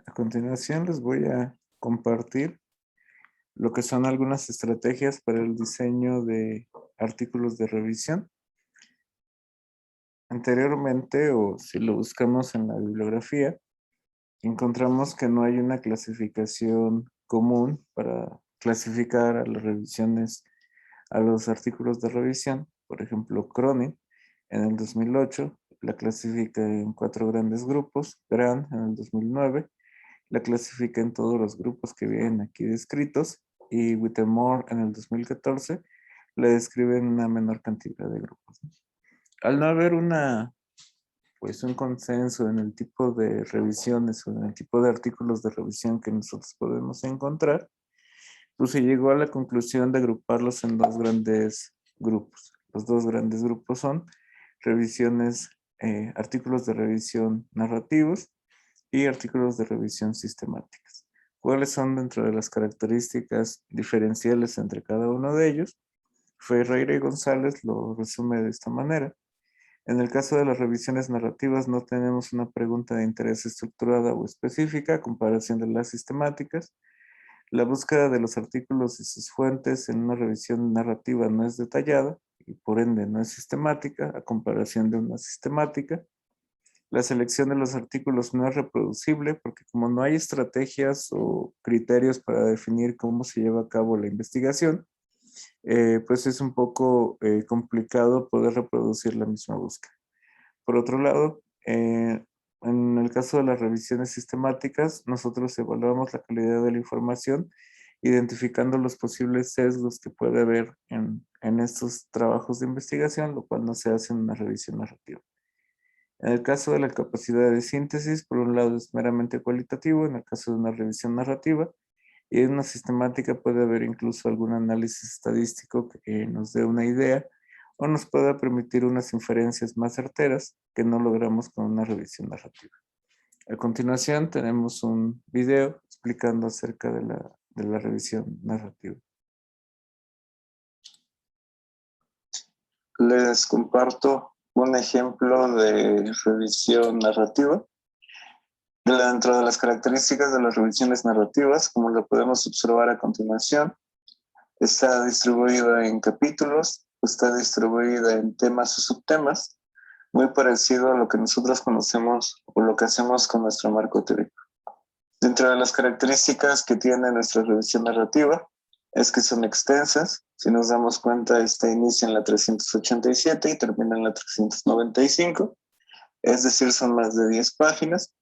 A continuación les voy a compartir lo que son algunas estrategias para el diseño de artículos de revisión. Anteriormente, o si lo buscamos en la bibliografía, encontramos que no hay una clasificación común para clasificar a las revisiones, a los artículos de revisión. Por ejemplo, Cronin en el 2008 la clasifica en 4 grandes grupos, Grant en el 2009 la clasifica en todos los grupos que vienen aquí descritos y Whittemore en el 2014 le describe en una menor cantidad de grupos. Al no haber un consenso en el tipo de revisiones o en el tipo de artículos de revisión que nosotros podemos encontrar, pues se llegó a la conclusión de agruparlos en 2 grandes grupos. Los 2 grandes grupos son revisiones, artículos de revisión narrativos y artículos de revisión sistemáticas. ¿Cuáles son dentro de las características diferenciales entre cada uno de ellos? Ferreira y González lo resume de esta manera. En el caso de las revisiones narrativas no tenemos una pregunta de interés estructurada o específica a comparación de las sistemáticas. La búsqueda de los artículos y sus fuentes en una revisión narrativa no es detallada y por ende no es sistemática a comparación de una sistemática. La selección de los artículos no es reproducible porque como no hay estrategias o criterios para definir cómo se lleva a cabo la investigación, pues es un poco complicado poder reproducir la misma búsqueda. Por otro lado, en el caso de las revisiones sistemáticas, nosotros evaluamos la calidad de la información, identificando los posibles sesgos que puede haber en estos trabajos de investigación, lo cual no se hace en una revisión narrativa. En el caso de la capacidad de síntesis, por un lado es meramente cualitativo, en el caso de una revisión narrativa, y en una sistemática puede haber incluso algún análisis estadístico que nos dé una idea o nos pueda permitir unas inferencias más certeras que no logramos con una revisión narrativa. A continuación tenemos un video explicando acerca de la revisión narrativa. Les comparto un ejemplo de revisión narrativa. Dentro de las características de las revisiones narrativas, como lo podemos observar a continuación, está distribuida en capítulos, está distribuida en temas o subtemas, muy parecido a lo que nosotros conocemos o lo que hacemos con nuestro marco teórico. Dentro de las características que tiene nuestra revisión narrativa es que son extensas. Si nos damos cuenta, inicia en la 387 y termina en la 395, es decir, son más de 10 páginas.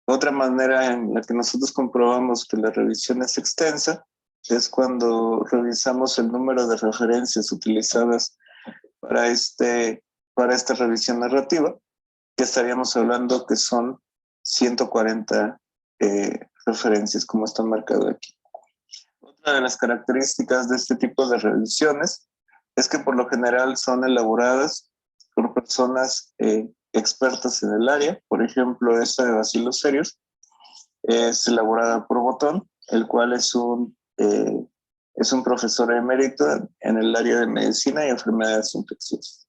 Otra manera en la que nosotros comprobamos que la revisión es extensa es cuando revisamos el número de referencias utilizadas para esta revisión narrativa, que estaríamos hablando que son 140 referencias, como está marcado aquí. Otra de las características de este tipo de revisiones es que por lo general son elaboradas por personas expertas en el área. Por ejemplo, esta de Bacilos Serios es elaborada por Botón, el cual es un profesor emérito en el área de medicina y enfermedades infecciosas.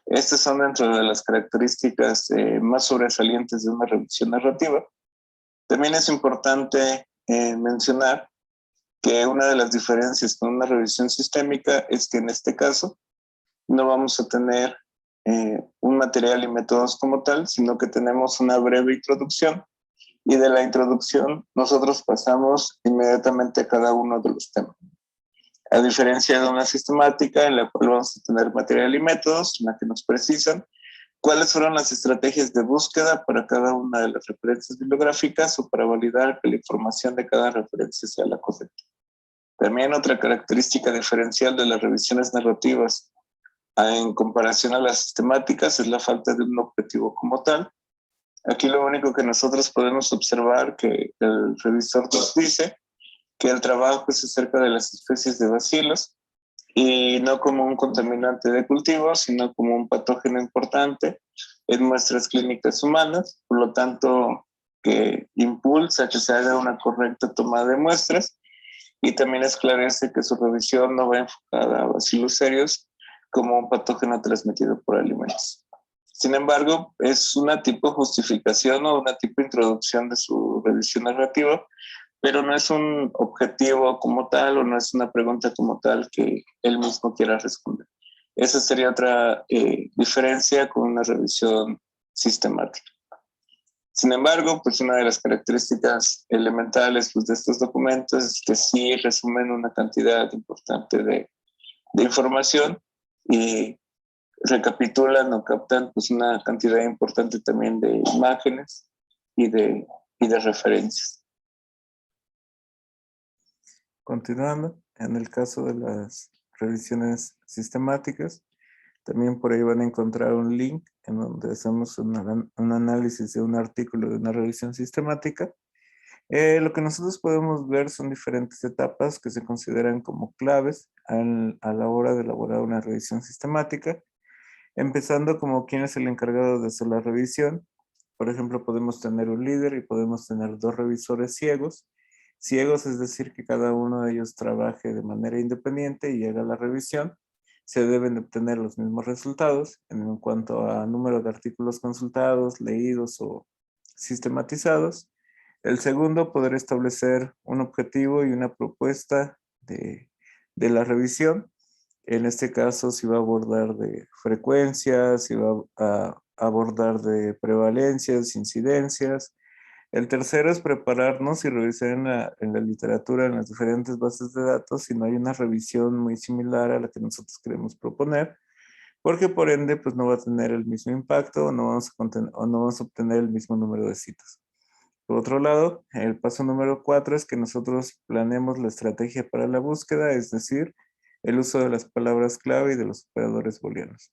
Estas son dentro de las características más sobresalientes de una revisión narrativa. También es importante mencionar que una de las diferencias con una revisión sistémica es que en este caso no vamos a tener un material y métodos como tal, sino que tenemos una breve introducción y de la introducción nosotros pasamos inmediatamente a cada uno de los temas. A diferencia de una sistemática en la cual vamos a tener material y métodos en la que nos precisan cuáles fueron las estrategias de búsqueda para cada una de las referencias bibliográficas o para validar que la información de cada referencia sea la correcta. También otra característica diferencial de las revisiones narrativas en comparación a las sistemáticas es la falta de un objetivo como tal. Aquí lo único que nosotros podemos observar que el revisor nos dice que el trabajo es acerca de las especies de bacilos y no como un contaminante de cultivo, sino como un patógeno importante en muestras clínicas humanas, por lo tanto que impulsa que se haga una correcta toma de muestras y también esclarece que su revisión no va enfocada a bacilos serios como un patógeno transmitido por alimentos. Sin embargo, es una tipo justificación o una tipo introducción de su revisión narrativa, pero no es un objetivo como tal o no es una pregunta como tal que él mismo quiera responder. Esa sería otra diferencia con una revisión sistemática. Sin embargo, pues una de las características elementales pues, de estos documentos es que sí resumen una cantidad importante de información y recapitulan o captan pues, una cantidad importante también de imágenes y de referencias. Continuando, en el caso de las revisiones sistemáticas, también por ahí van a encontrar un link en donde hacemos un análisis de un artículo de una revisión sistemática. Lo que nosotros podemos ver son diferentes etapas que se consideran como claves a la hora de elaborar una revisión sistemática, empezando como quién es el encargado de hacer la revisión. Por ejemplo, podemos tener un líder y podemos tener dos revisores ciegos. Ciegos es decir que cada uno de ellos trabaje de manera independiente y haga la revisión. Se deben de obtener los mismos resultados en cuanto a número de artículos consultados, leídos o sistematizados. El segundo, poder establecer un objetivo y una propuesta de la revisión. En este caso, si va a abordar de frecuencias, si va a abordar de prevalencias, incidencias. El tercero es prepararnos y revisar en la literatura, en las diferentes bases de datos, si no hay una revisión muy similar a la que nosotros queremos proponer, porque por ende, pues no va a tener el mismo impacto o o no vamos a obtener el mismo número de citas. Por otro lado, el paso número 4 es que nosotros planeemos la estrategia para la búsqueda, es decir, el uso de las palabras clave y de los operadores booleanos.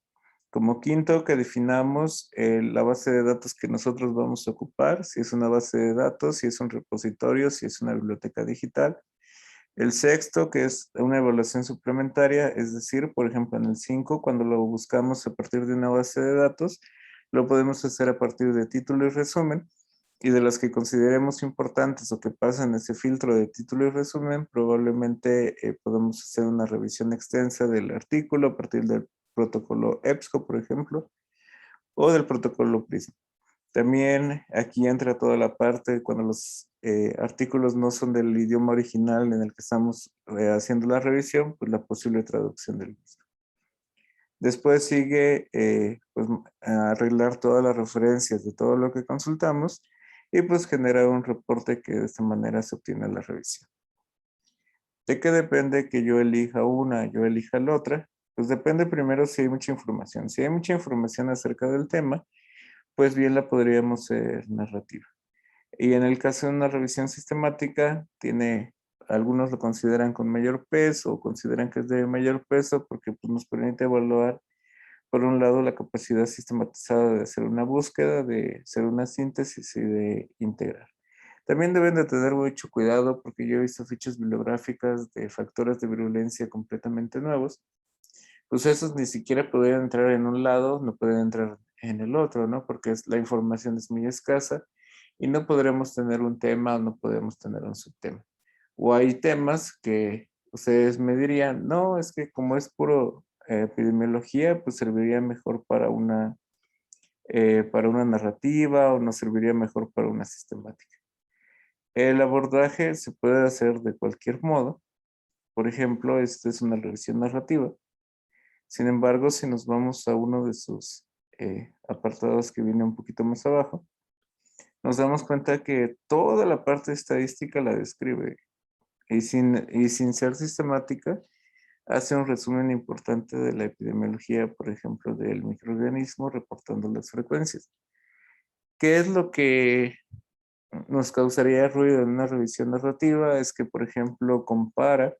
Como quinto, que definamos la base de datos que nosotros vamos a ocupar, si es una base de datos, si es un repositorio, si es una biblioteca digital. El sexto, que es una evaluación suplementaria, es decir, por ejemplo, en el 5, cuando lo buscamos a partir de una base de datos, lo podemos hacer a partir de título y resumen, y de las que consideremos importantes o que pasan ese filtro de título y resumen, probablemente podemos hacer una revisión extensa del artículo a partir del protocolo EBSCO, por ejemplo, o del protocolo PRISM. También aquí entra toda la parte cuando los artículos no son del idioma original en el que estamos haciendo la revisión, pues la posible traducción del mismo. Después sigue pues, arreglar todas las referencias de todo lo que consultamos y pues generar un reporte que de esta manera se obtiene la revisión. ¿De qué depende que yo elija una, yo elija la otra? Pues depende primero si hay mucha información. Si hay mucha información acerca del tema, pues bien la podríamos ser narrativa. Y en el caso de una revisión sistemática, algunos lo consideran con mayor peso o consideran que es de mayor peso porque pues, nos permite evaluar, por un lado, la capacidad sistematizada de hacer una búsqueda, de hacer una síntesis y de integrar. También deben de tener mucho cuidado porque yo he visto fichas bibliográficas de factores de virulencia completamente nuevos. Pues esos ni siquiera podrían entrar en un lado, no pueden entrar en el otro, ¿no? Porque la información es muy escasa y no podremos tener un tema o no podemos tener un subtema. O hay temas que ustedes me dirían, no, es que como es puro epidemiología, pues serviría mejor para una narrativa o nos serviría mejor para una sistemática. El abordaje se puede hacer de cualquier modo. Por ejemplo, esta es una revisión narrativa. Sin embargo, si nos vamos a uno de sus apartados que viene un poquito más abajo, nos damos cuenta que toda la parte estadística la describe y sin ser sistemática, hace un resumen importante de la epidemiología, por ejemplo, del microorganismo, reportando las frecuencias. ¿Qué es lo que nos causaría ruido en una revisión narrativa? Es que, por ejemplo, compara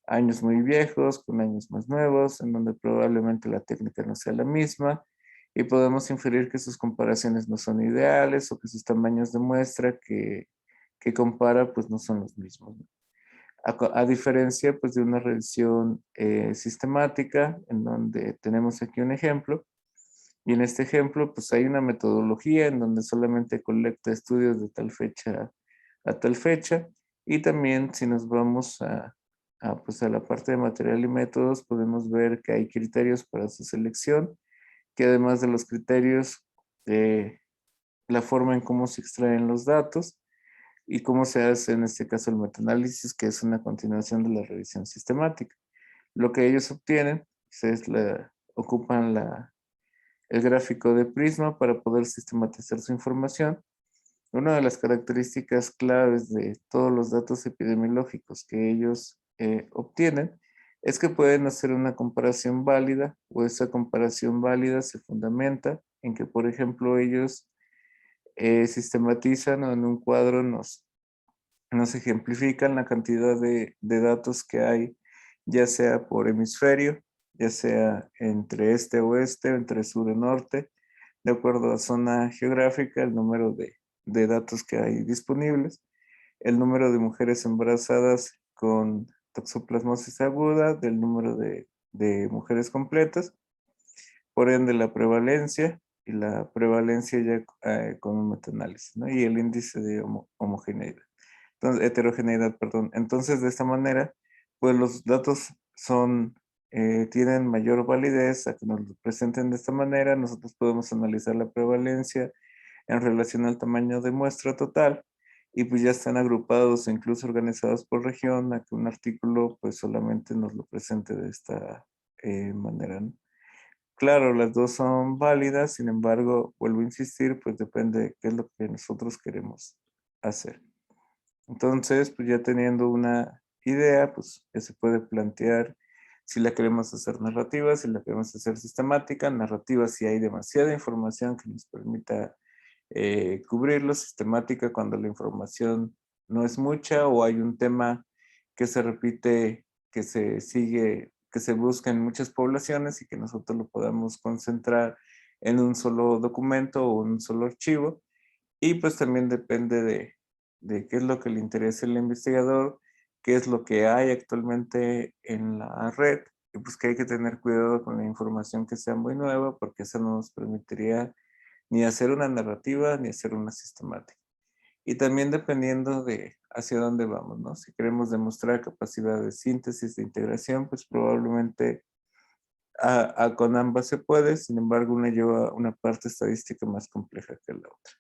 años muy viejos con años más nuevos, en donde probablemente la técnica no sea la misma, y podemos inferir que sus comparaciones no son ideales o que sus tamaños de muestra que compara pues no son los mismos. A diferencia pues de una revisión sistemática, en donde tenemos aquí un ejemplo, y en este ejemplo pues hay una metodología en donde solamente colecta estudios de tal fecha a tal fecha, y también si nos vamos pues a la parte de material y métodos, podemos ver que hay criterios para su selección que además de los criterios, la forma en cómo se extraen los datos y cómo se hace en este caso el metaanálisis, que es una continuación de la revisión sistemática. Lo que ellos obtienen pues, ocupan el gráfico de Prisma para poder sistematizar su información. Una de las características claves de todos los datos epidemiológicos que ellos obtienen es que pueden hacer una comparación válida, o esa comparación válida se fundamenta en que, por ejemplo, ellos sistematizan o en un cuadro nos ejemplifican la cantidad de datos que hay, ya sea por hemisferio, ya sea entre este o oeste, entre sur y norte, de acuerdo a zona geográfica, el número de datos que hay disponibles, el número de mujeres embarazadas con toxoplasmosis aguda, del número de mujeres completas, por ende la prevalencia, y la prevalencia ya con un metaanálisis, ¿no? Y el índice de homogeneidad. Entonces, heterogeneidad, perdón. Entonces, de esta manera, pues los datos tienen mayor validez a que nos lo presenten de esta manera. Nosotros podemos analizar la prevalencia en relación al tamaño de muestra total y pues ya están agrupados e incluso organizados por región a que un artículo pues solamente nos lo presente de esta manera, ¿no? Claro, las dos son válidas, sin embargo, vuelvo a insistir, pues depende de qué es lo que nosotros queremos hacer. Entonces, pues ya teniendo una idea, pues ya se puede plantear si la queremos hacer narrativa, si la queremos hacer sistemática. Narrativa si hay demasiada información que nos permita cubrirlo, sistemática cuando la información no es mucha o hay un tema que se repite, que se sigue, que se busca en muchas poblaciones y que nosotros lo podamos concentrar en un solo documento o un solo archivo. Y pues también depende de qué es lo que le interesa al investigador, qué es lo que hay actualmente en la red, y pues que hay que tener cuidado con la información que sea muy nueva, porque eso no nos permitiría ni hacer una narrativa ni hacer una sistemática. Y también dependiendo de hacia dónde vamos, ¿no? Si queremos demostrar capacidad de síntesis, de integración, pues probablemente con ambas se puede, sin embargo, una lleva una parte estadística más compleja que la otra.